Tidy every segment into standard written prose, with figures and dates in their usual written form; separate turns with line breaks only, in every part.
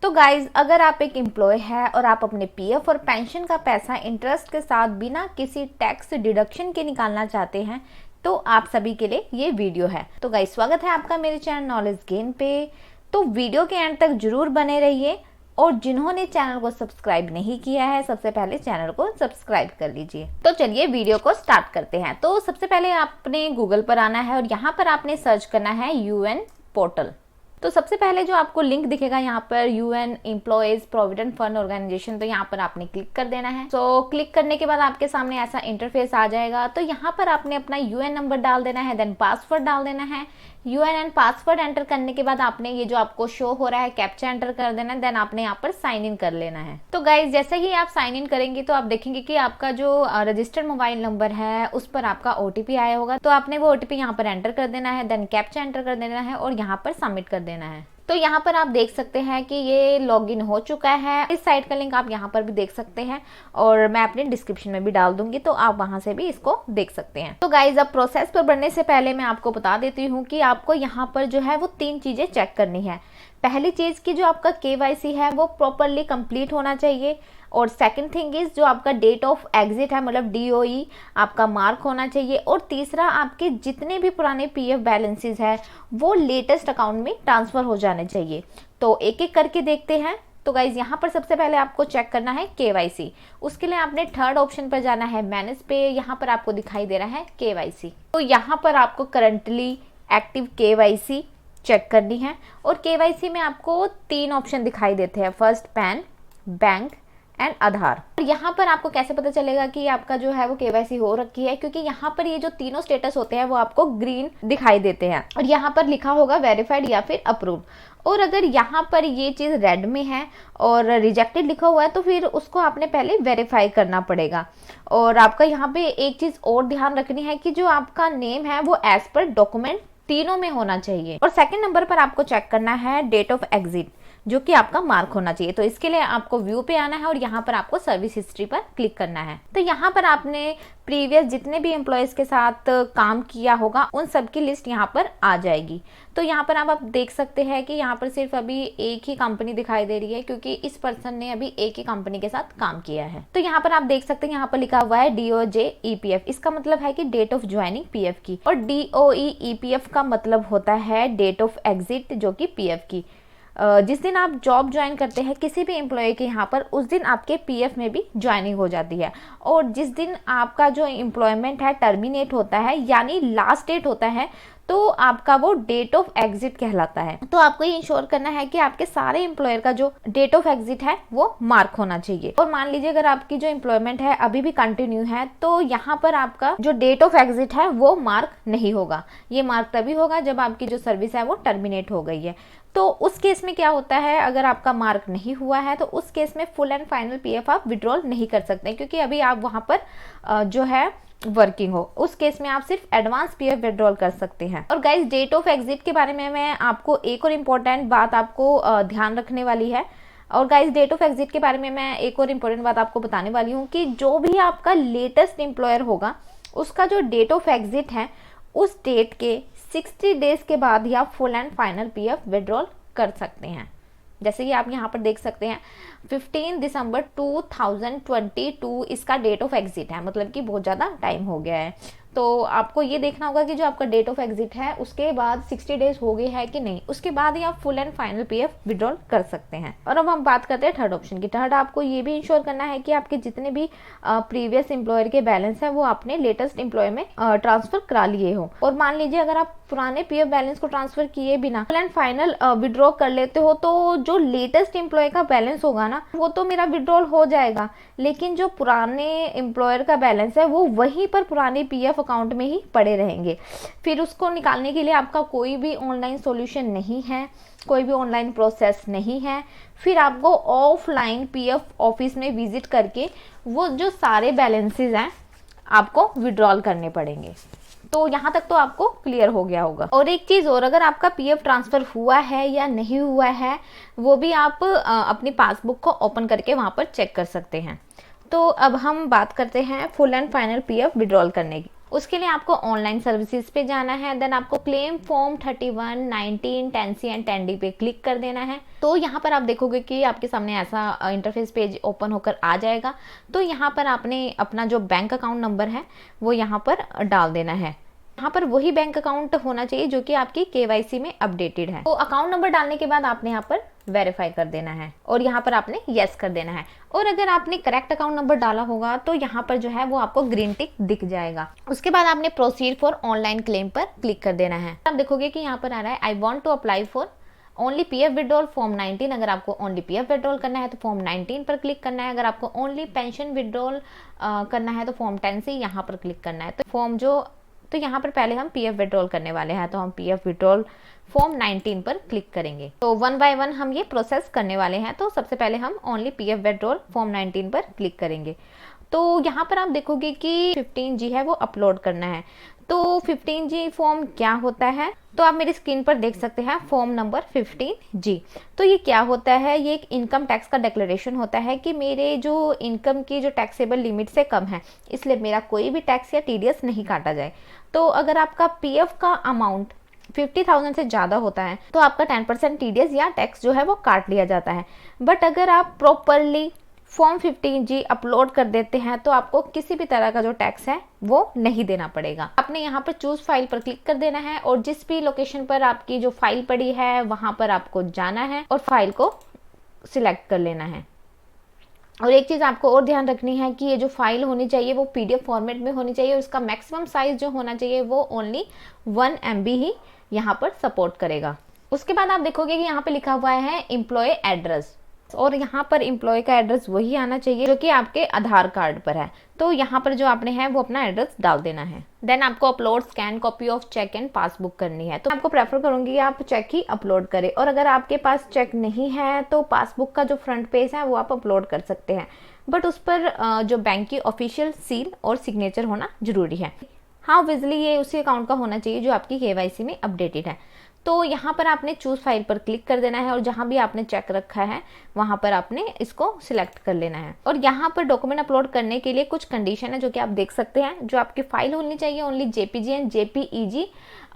तो गाइज, अगर आप एक एम्प्लॉय है और आप अपने पीएफ और पेंशन का पैसा इंटरेस्ट के साथ बिना किसी टैक्स डिडक्शन के निकालना चाहते हैं तो आप सभी के लिए ये वीडियो है। तो गाइज, स्वागत है आपका मेरे चैनल नॉलेज गेन पे। तो वीडियो के एंड तक जरूर बने रहिए और जिन्होंने चैनल को सब्सक्राइब नहीं किया है सबसे पहले चैनल को सब्सक्राइब कर लीजिए। तो चलिए वीडियो को स्टार्ट करते हैं। तो सबसे पहले आपने गूगल पर आना है और यहाँ पर आपने सर्च करना है यूएन पोर्टल। तो सबसे पहले जो आपको लिंक दिखेगा यहाँ पर UAN employees provident fund organisation, तो यहाँ पर आपने क्लिक कर देना है। तो क्लिक करने के बाद आपके सामने ऐसा इंटरफेस आ जाएगा। तो यहाँ पर आपने अपना यूएन नंबर डाल देना है, देन पासवर्ड डाल देना है। यूएन एंड पासवर्ड एंटर करने के बाद आपने ये जो आपको शो हो रहा है कैप्चा एंटर कर देना है, देन आपने यहाँ पर साइन इन कर लेना है। तो गाइज, जैसे ही आप साइन इन करेंगे तो आप देखेंगे कि आपका जो रजिस्टर्ड मोबाइल नंबर है उस पर आपका ओटीपी आया होगा। तो आपने वो ओटीपी यहाँ पर एंटर कर देना है, देन कैप्चा एंटर कर देना है और यहाँ पर सबमिट कर देना है। तो यहाँ पर आप देख सकते हैं कि ये लॉगिन हो चुका है। इस साइट का लिंक आप यहाँ पर भी देख सकते हैं और मैं अपने डिस्क्रिप्शन में भी डाल दूंगी, तो आप वहां से भी इसको देख सकते हैं। तो गाइज, अब प्रोसेस पर बढ़ने से पहले मैं आपको बता देती हूँ कि आपको यहाँ पर जो है वो 3 चीजें चेक करनी है। पहली चीज की जो आपका केवाईसी है वो प्रॉपरली कंप्लीट होना चाहिए, और सेकंड थिंग इज जो आपका डेट ऑफ एग्जिट है मतलब डीओई आपका मार्क होना चाहिए, और तीसरा आपके जितने भी पुराने पीएफ बैलेंसेस है वो लेटेस्ट अकाउंट में ट्रांसफर हो जाने चाहिए। तो एक एक करके देखते हैं। तो गाइज, यहाँ पर सबसे पहले आपको चेक करना है केवाईसी। उसके लिए आपने थर्ड ऑप्शन पर जाना है मैनेज पे। यहाँ पर आपको दिखाई दे रहा है केवाईसी। तो यहाँ पर आपको करंटली एक्टिव केवाईसी चेक करनी है, और केवाईसी में आपको 3 ऑप्शन दिखाई देते हैं, फर्स्ट पैन, बैंक एंड आधार। यहाँ पर आपको कैसे पता चलेगा कि आपका जो है वो केवाईसी हो रखी है, क्योंकि यहाँ पर ये जो तीनों स्टेटस होते हैं वो आपको ग्रीन दिखाई देते हैं और यहाँ पर लिखा होगा वेरीफाइड या फिर अप्रूव्ड। और अगर यहाँ पर ये चीज रेड में है और रिजेक्टेड लिखा हुआ है तो फिर उसको आपने पहले वेरीफाई करना पड़ेगा। और आपका यहाँ पे एक चीज और ध्यान रखनी है कि जो आपका नेम है वो एज पर डॉक्यूमेंट तीनों में होना चाहिए। और सेकंड नंबर पर आपको चेक करना है डेट ऑफ एग्जिट, जो कि आपका मार्क होना चाहिए। तो इसके लिए आपको व्यू पे आना है और यहाँ पर आपको सर्विस हिस्ट्री पर क्लिक करना है। तो यहाँ पर आपने प्रीवियस जितने भी एम्प्लॉयज के साथ काम किया होगा उन सब की लिस्ट यहाँ पर आ जाएगी। तो यहाँ पर आप देख सकते हैं कि यहाँ पर सिर्फ अभी एक ही कंपनी दिखाई दे रही है, क्योंकि इस पर्सन ने अभी एक ही कंपनी के साथ काम किया है। तो यहाँ पर आप देख सकते हैं यहाँ पर लिखा हुआ है डीओजे ईपीएफ। इसका मतलब है कि डेट ऑफ ज्वाइनिंग पीएफ की, और डीओई ईपीएफ का मतलब होता है डेट ऑफ एग्जिट जो कि पीएफ की। जिस दिन आप जॉब ज्वाइन करते हैं किसी भी एम्प्लॉय के यहाँ पर, उस दिन आपके पीएफ में भी ज्वाइनिंग हो जाती है। और जिस दिन आपका जो एम्प्लॉयमेंट है टर्मिनेट होता है यानी लास्ट डेट होता है, तो आपका वो डेट ऑफ एग्जिट कहलाता है। तो आपको ये इंश्योर करना है कि आपके सारे एम्प्लॉयर का जो डेट ऑफ एग्जिट है वो मार्क होना चाहिए। और मान लीजिए अगर आपकी जो एम्प्लॉयमेंट है अभी भी कंटिन्यू है तो यहाँ पर आपका जो डेट ऑफ एग्जिट है वो मार्क नहीं होगा। ये मार्क तभी होगा जब आपकी जो सर्विस है वो टर्मिनेट हो गई है। तो उस केस में क्या होता है, अगर आपका मार्क नहीं हुआ है तो उस केस में फुल एंड फाइनल पीएफ आप विड्रॉल नहीं कर सकते, क्योंकि अभी आप वहां पर जो है वर्किंग हो। उस केस में आप सिर्फ एडवांस पीएफ विड्रॉल कर सकते हैं। और गाइस, डेट ऑफ एग्जिट के बारे में मैं आपको एक और इम्पोर्टेंट बात आपको ध्यान रखने वाली है। और गाइस, डेट ऑफ एग्जिट के बारे में मैं एक और इम्पोर्टेंट बात आपको बताने वाली हूँ कि जो भी आपका लेटेस्ट एम्प्लॉयर होगा उसका जो डेट ऑफ एग्जिट है उस डेट के 60 डेज के बाद ही आप full and final PF withdrawal कर सकते हैं। जैसे कि आप यहाँ पर देख सकते हैं 15 दिसंबर 2022 इसका डेट ऑफ एग्जिट है, मतलब कि बहुत ज़्यादा टाइम हो गया है। तो आपको ये देखना होगा कि जो आपका डेट ऑफ एग्जिट है उसके बाद 60 डेज हो गए हैं कि नहीं, उसके बाद ही आप full and final PF withdrawal कर सकते हैं। और अब हम बात करते हैं थर्ड ऑप्शन की। थर्ड, आपको ये भी इंश्योर करना है कि आपके जितने भी प्रीवियस एम्प्लॉयर के बैलेंस है वो आपने लेटेस्ट एम्प्लॉय में ट्रांसफर करा लिए हो। और मान लीजिए अगर आप पुराने पीएफ बैलेंस को ट्रांसफर किए बिना फुल एंड फाइनल विड्रॉ कर लेते हो तो जो लेटेस्ट एम्प्लॉय का बैलेंस होगा ना वो तो मेरा विड्रॉल हो जाएगा, लेकिन जो पुराने एम्प्लॉयर का बैलेंस है वो वहीं पर पुराने पीएफ अकाउंट में ही पड़े रहेंगे। फिर उसको निकालने के लिए आपका कोई भी ऑनलाइन सॉल्यूशन नहीं है, कोई भी ऑनलाइन प्रोसेस नहीं है। फिर आपको ऑफलाइन पीएफ ऑफिस में विजिट करके वो जो सारे बैलेंसेस हैं आपको विड्रॉल करने पड़ेंगे। तो यहाँ तक तो आपको क्लियर हो गया होगा। और एक चीज और, अगर आपका पीएफ ट्रांसफर हुआ है या नहीं हुआ है वो भी आप अपनी पासबुक को ओपन करके वहां पर चेक कर सकते हैं। तो अब हम बात करते हैं full and final PF withdrawal करने की। उसके लिए आपको ऑनलाइन सर्विसेज पे जाना है। देन आपको claim form 31, 19, 10C and 10D पे क्लिक कर देना है। तो यहाँ पर आप देखोगे कि आपके सामने ऐसा इंटरफेस पेज ओपन होकर आ जाएगा। तो यहाँ पर आपने अपना जो बैंक अकाउंट नंबर है वो यहाँ पर डाल देना है। यहाँ पर वही बैंक अकाउंट होना चाहिए जो कि आपकी KYC में अपडेटेड है। तो अकाउंट नंबर डालने के बाद आपने यहाँ पर वेरीफाई कर देना है और यहाँ पर आपने यस कर देना है। और अगर आपने करेक्ट अकाउंट नंबर डाला होगा तो यहाँ पर जो है वो आपको ग्रीन टिक दिख जाएगा। उसके बाद आपने प्रोसीड फॉर ऑनलाइन क्लेम पर क्लिक कर देना है। आप देखोगे कि यहाँ पर आ रहा है I want to apply for only PF withdrawal form 19। अगर आपको ओनली PF विड्रॉल करना है तो फॉर्म 19 पर क्लिक करना है। अगर आपको ओनली पेंशन विड्रॉल करना है तो फॉर्म 10 से यहाँ पर क्लिक करना है। तो यहाँ पर पहले हम PF विड्रॉल करने वाले हैं, तो हम PF विड्रॉल फॉर्म 19 पर क्लिक करेंगे। तो 1 बाय 1 हम ये प्रोसेस करने वाले हैं। तो सबसे पहले हम ओनली PF विड्रॉल फॉर्म 19 पर क्लिक करेंगे। तो यहाँ पर आप देखोगे कि 15G है वो अपलोड करना है। तो 15G फॉर्म क्या होता है, तो आप मेरी स्क्रीन पर देख सकते हैं फॉर्म नंबर 15G। तो ये क्या होता है, ये एक इनकम टैक्स का डिक्लेरेशन होता है कि मेरे जो इनकम की जो टैक्सेबल लिमिट से कम है, इसलिए मेरा कोई भी टैक्स या TDS नहीं काटा जाए। तो अगर आपका PF का अमाउंट 50,000 से ज़्यादा होता है तो आपका 10% TDS या टैक्स जो है वो काट लिया जाता है। बट अगर आप प्रॉपरली फॉर्म 15G अपलोड कर देते हैं तो आपको किसी भी तरह का जो टैक्स है वो नहीं देना पड़ेगा। आपने यहाँ पर चूज फाइल पर क्लिक कर देना है और जिस भी लोकेशन पर आपकी जो फाइल पड़ी है वहां पर आपको जाना है और फाइल को सिलेक्ट कर लेना है। और एक चीज़ आपको और ध्यान रखनी है कि ये जो फाइल होनी चाहिए वो PDF फॉर्मेट में होनी चाहिए और उसका मैक्सिमम साइज जो होना चाहिए वो ओनली 1 MB ही यहाँ पर सपोर्ट करेगा। उसके बाद आप देखोगे कि यहाँ पे लिखा हुआ है एम्प्लॉय एड्रेस, और यहाँ पर एम्प्लॉय का एड्रेस वही आना चाहिए जो कि आपके आधार कार्ड पर है। तो यहाँ पर जो आपने है वो अपना एड्रेस डाल देना है। देन आपको upload scan copy of cheque and passbook करनी है। तो आपको प्रेफर करूंगी कि आप चेक ही अपलोड करें, और अगर आपके पास चेक नहीं है तो पासबुक का जो फ्रंट पेज है वो आप अपलोड कर सकते हैं, बट उस पर जो बैंक की ऑफिशियल सील और सिग्नेचर होना जरूरी है। हाँ, विजली ये उसी अकाउंट का होना चाहिए जो आपकी KYC में अपडेटेड है। तो यहाँ पर आपने चूज फाइल पर क्लिक कर देना है और जहाँ भी आपने चेक रखा है वहाँ पर आपने इसको सिलेक्ट कर लेना है। और यहाँ पर डॉक्यूमेंट अपलोड करने के लिए कुछ कंडीशन है जो कि आप देख सकते हैं। जो आपकी फाइल होनी चाहिए ओनली JPG एंड JPEG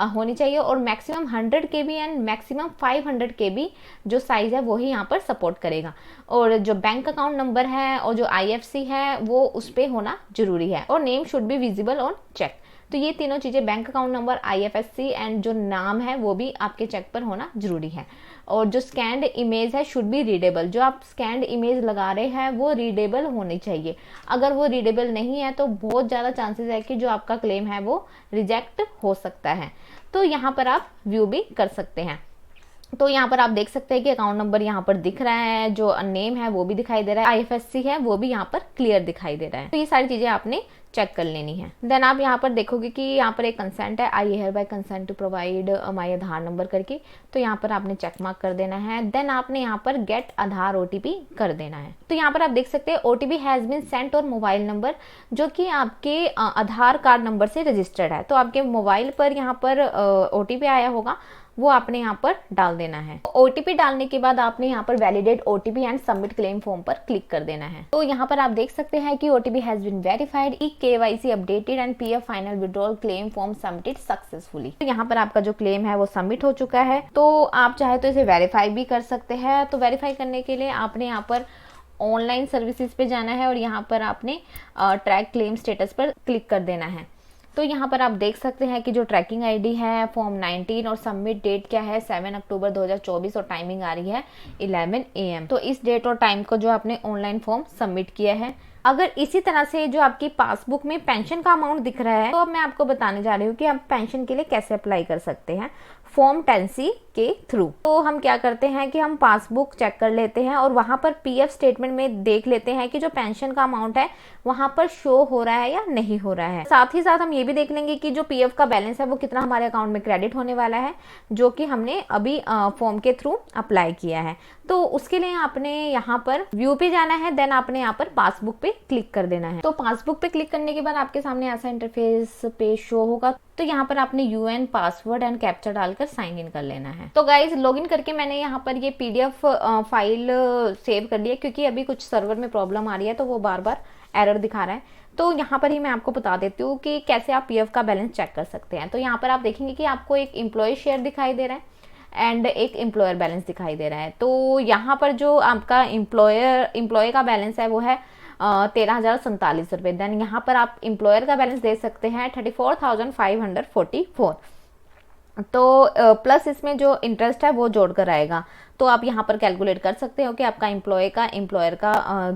होनी चाहिए, और maximum 100 KB and maximum 500 KB जो साइज है वही यहाँ पर सपोर्ट करेगा। और जो बैंक अकाउंट नंबर है और जो IFC है वो उस पर होना जरूरी है, और name should be visible on cheque. तो ये तीनों चीज़ें bank account number, IFSC and जो नाम है वो भी आपके चेक पर होना जरूरी है। और जो स्कैन्ड इमेज है शुड बी रीडेबल, जो आप स्कैन्ड इमेज लगा रहे हैं वो रीडेबल होनी चाहिए। अगर वो रीडेबल नहीं है तो बहुत ज़्यादा चांसेस है कि जो आपका क्लेम है वो रिजेक्ट हो सकता है। तो यहाँ पर आप व्यू भी कर सकते हैं। तो यहाँ पर आप देख सकते हैं कि अकाउंट नंबर यहाँ पर दिख रहा है, जो नेम है वो भी दिखाई दे रहा है, IFSC है वो भी यहाँ पर क्लियर दिखाई दे रहा है। तो ये सारी चीज़ें आपने चेक कर लेनी है। देन आप यहाँ पर देखोगे कि यहाँ पर एक कंसेंट है, I hereby consent to provide my Aadhaar number करके, तो यहाँ पर आपने चेक मार्क कर देना है। देन आपने यहाँ पर गेट आधार OTP कर देना है। तो यहाँ पर आप देख सकते हैं OTP हैज बीन सेंट और मोबाइल नंबर जो कि आपके आधार कार्ड नंबर से रजिस्टर्ड है। तो आपके मोबाइल पर यहाँ पर OTP आया होगा, वो आपने यहाँ पर डाल देना है। OTP डालने के बाद आपने यहाँ पर validate OTP and submit claim form पर क्लिक कर देना है। तो यहाँ पर आप देख सकते हैं कि OTP has been verified, KYC updated and PF final withdrawal claim form submitted successfully. तो यहाँ पर आपका जो क्लेम है वो सबमिट हो चुका है। तो आप चाहे तो इसे वेरीफाई भी कर सकते हैं। तो वेरीफाई करने के लिए आपने यहाँ पर ऑनलाइन सर्विसेज पे जाना है और यहाँ पर आपने ट्रैक क्लेम स्टेटस पर क्लिक कर देना है। तो यहाँ पर आप देख सकते हैं कि जो ट्रैकिंग ID है फॉर्म 19 और सबमिट डेट क्या है 7 अक्टूबर 2024 और टाइमिंग आ रही है 11 AM। तो इस डेट और टाइम को जो आपने ऑनलाइन फॉर्म सबमिट किया है, अगर इसी तरह से जो आपकी पासबुक में पेंशन का अमाउंट दिख रहा है तो अब मैं आपको बताने जा रही हूँ कि आप पेंशन के लिए कैसे अप्लाई कर सकते हैं फॉर्म 10C के थ्रू। तो हम क्या करते हैं कि हम पासबुक चेक कर लेते हैं और वहां पर PF स्टेटमेंट में देख लेते हैं कि जो पेंशन का अमाउंट है वहां पर शो हो रहा है या नहीं हो रहा है। साथ ही साथ हम ये भी देख लेंगे कि जो PF का बैलेंस है वो कितना हमारे अकाउंट में क्रेडिट होने वाला है, जो कि हमने अभी फॉर्म के थ्रू अप्लाई किया है। तो उसके लिए आपने यहाँ पर व्यू पे जाना है, देन आपने यहाँ पर पासबुक पे क्लिक कर देना है। तो पासबुक पे क्लिक करने के बाद आपके सामने ऐसा इंटरफेस पे शो होगा। तो यहाँ पर आपने UN पासवर्ड एंड कैप्चा डालकर साइन इन कर लेना है। तो गाइज लॉगिन करके मैंने यहाँ पर ये PDF फाइल सेव कर लिया, क्योंकि अभी कुछ सर्वर में प्रॉब्लम आ रही है तो वो बार बार एरर दिखा रहा है। तो यहाँ पर ही मैं आपको बता देती हूँ कि कैसे आप पीएफ का बैलेंस चेक कर सकते हैं। तो यहाँ पर आप देखेंगे कि आपको एक एम्प्लॉय शेयर दिखाई दे रहा है एंड एक एम्प्लॉयर बैलेंस दिखाई दे रहा है। तो यहाँ पर जो आपका एम्प्लॉय का बैलेंस है वो है 13,047 रुपये। देन यहाँ पर आप एम्प्लॉयर का बैलेंस दे सकते हैं 34,544। तो प्लस इसमें जो इंटरेस्ट है वो जोड़ कर आएगा। तो आप यहाँ पर कैलकुलेट कर सकते हो कि आपका एम्प्लॉयर का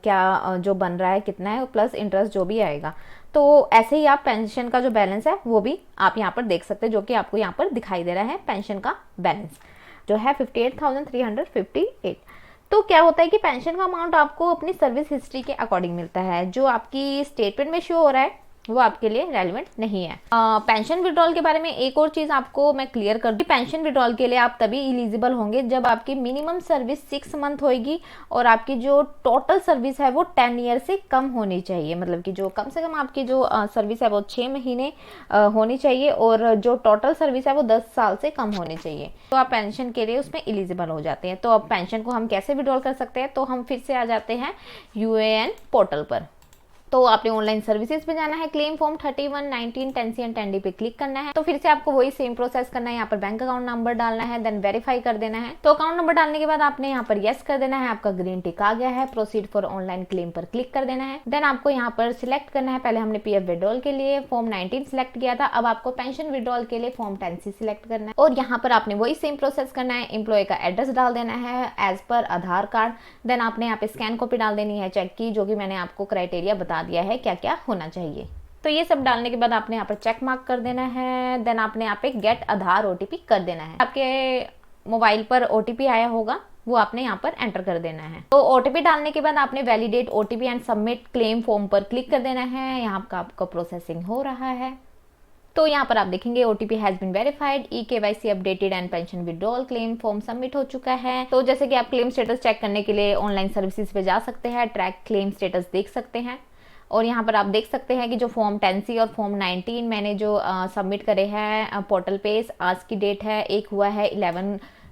क्या जो बन रहा है कितना है, प्लस इंटरेस्ट जो भी आएगा। तो ऐसे ही आप पेंशन का जो बैलेंस है वो भी आप यहाँ पर देख सकते हैं, जो कि आपको यहाँ पर दिखाई दे रहा है। पेंशन का बैलेंस जो है 58,358। तो क्या होता है कि पेंशन का अमाउंट आपको अपनी सर्विस हिस्ट्री के अकॉर्डिंग मिलता है। जो आपकी स्टेटमेंट में शो हो रहा है वो आपके लिए रेलेवेंट नहीं है। पेंशन विड्रॉल के बारे में एक और चीज आपको मैं क्लियर कर दूं। पेंशन विड्रॉल के लिए आप तभी एलिजिबल होंगे जब आपकी मिनिमम सर्विस 6 मंथ होगी और आपकी जो टोटल सर्विस है वो 10 ईयर से कम होनी चाहिए। मतलब कि जो कम से कम आपकी जो सर्विस है वो 6 महीने होनी चाहिए और जो टोटल सर्विस है वो 10 साल से कम होनी चाहिए। तो आप पेंशन के लिए उसमें एलिजिबल हो जाते हैं। तो अब पेंशन को हम कैसे विड्रॉल कर सकते हैं, तो हम फिर से आ जाते हैं यूएएन पोर्टल पर। तो आपने ऑनलाइन सर्विसेज पे जाना है, claim form 31, 19, 10C and 10D पे क्लिक करना है। तो फिर से आपको वही सेम प्रोसेस करना है। यहाँ पर बैंक अकाउंट नंबर डालना है, देन वेरीफाई कर देना है। तो अकाउंट नंबर डालने के बाद आपने यहाँ पर यस कर देना है। आपका ग्रीन टिक आ गया है, प्रोसीड फॉर ऑनलाइन क्लेम पर क्लिक कर देना है। देन आपको यहाँ पर सिलेक्ट करना है। पहले हमने पीएफ विड्रॉल के लिए फॉर्म 19 सिलेक्ट किया था, अब आपको पेंशन विड्रॉल के लिए फॉर्म 10C सिलेक्ट करना है। और यहाँ पर आपने वही सेम प्रोसेस करना है। एम्प्लॉय का एड्रेस डाल देना है एज पर आधार कार्ड। देन आपने यहाँ पे स्कैन कॉपी डाल देनी है चेक की, जो कि मैंने आपको क्राइटेरिया बता दिया है क्या क्या होना चाहिए। तो ये सब डालने के बाद आपने यहाँ पर चेक मार्क कर देना है। देन आपने यहाँ पे गेट आधार ओटीपी कर देना है। आपके मोबाइल पर ओटीपी आया होगा, वो आपने यहाँ पर एंटर कर देना है। तो ओटीपी डालने के बाद आपने validate OTP and submit claim form पर क्लिक कर देना है। यहाँ का आपका प्रोसेसिंग हो रहा है। तो यहाँ पर आप देखेंगे OTP has been verified, e KYC updated and pension withdrawal claim form submit हो चुका है। तो जैसे कि आप क्लेम स्टेटस चेक करने के लिए ऑनलाइन सर्विसेज पे जा सकते हैं, ट्रैक क्लेम स्टेटस देख सकते हैं। और यहाँ पर आप देख सकते हैं कि जो फॉर्म 10C और फॉर्म 19 मैंने जो सबमिट करे हैं पोर्टल पे, आज की डेट है, एक हुआ है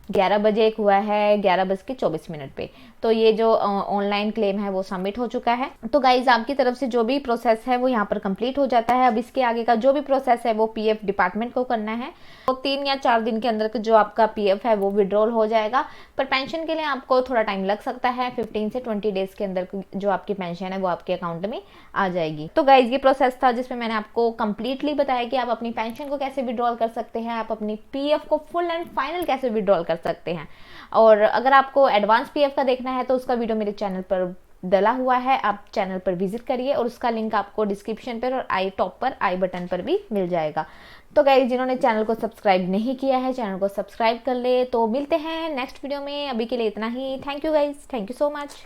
11 बजे, एक हुआ है 11:24 पे। तो ये जो ऑनलाइन क्लेम है वो सबमिट हो चुका है। तो गाइज आपकी तरफ से जो भी प्रोसेस है वो यहाँ पर कंप्लीट हो जाता है। अब इसके आगे का जो भी प्रोसेस है वो पीएफ डिपार्टमेंट को करना है। तो 3 या 4 दिन के अंदर जो आपका पीएफ है वो विड्रॉल हो जाएगा। पर पेंशन के लिए आपको थोड़ा टाइम लग सकता है। 15 से 20 डेज के अंदर जो आपकी पेंशन है वो आपके अकाउंट में आ जाएगी। तो गाइज ये प्रोसेस था जिसमें मैंने आपको कंप्लीटली बताया कि आप अपनी पेंशन को कैसे विड्रॉल कर सकते हैं, आप अपनी पीएफ को फुल एंड फाइनल कैसे विड्रॉल कर सकते हैं। और अगर आपको एडवांस पीएफ का देखना है तो उसका वीडियो मेरे चैनल पर डला हुआ है, आप चैनल पर विजिट करिए और उसका लिंक आपको डिस्क्रिप्शन पर और आई बटन पर भी मिल जाएगा। तो गाइस जिन्होंने चैनल को सब्सक्राइब नहीं किया है चैनल को सब्सक्राइब कर ले। तो मिलते हैं नेक्स्ट वीडियो में, अभी के लिए इतना ही। Thank you guys, thank you so much.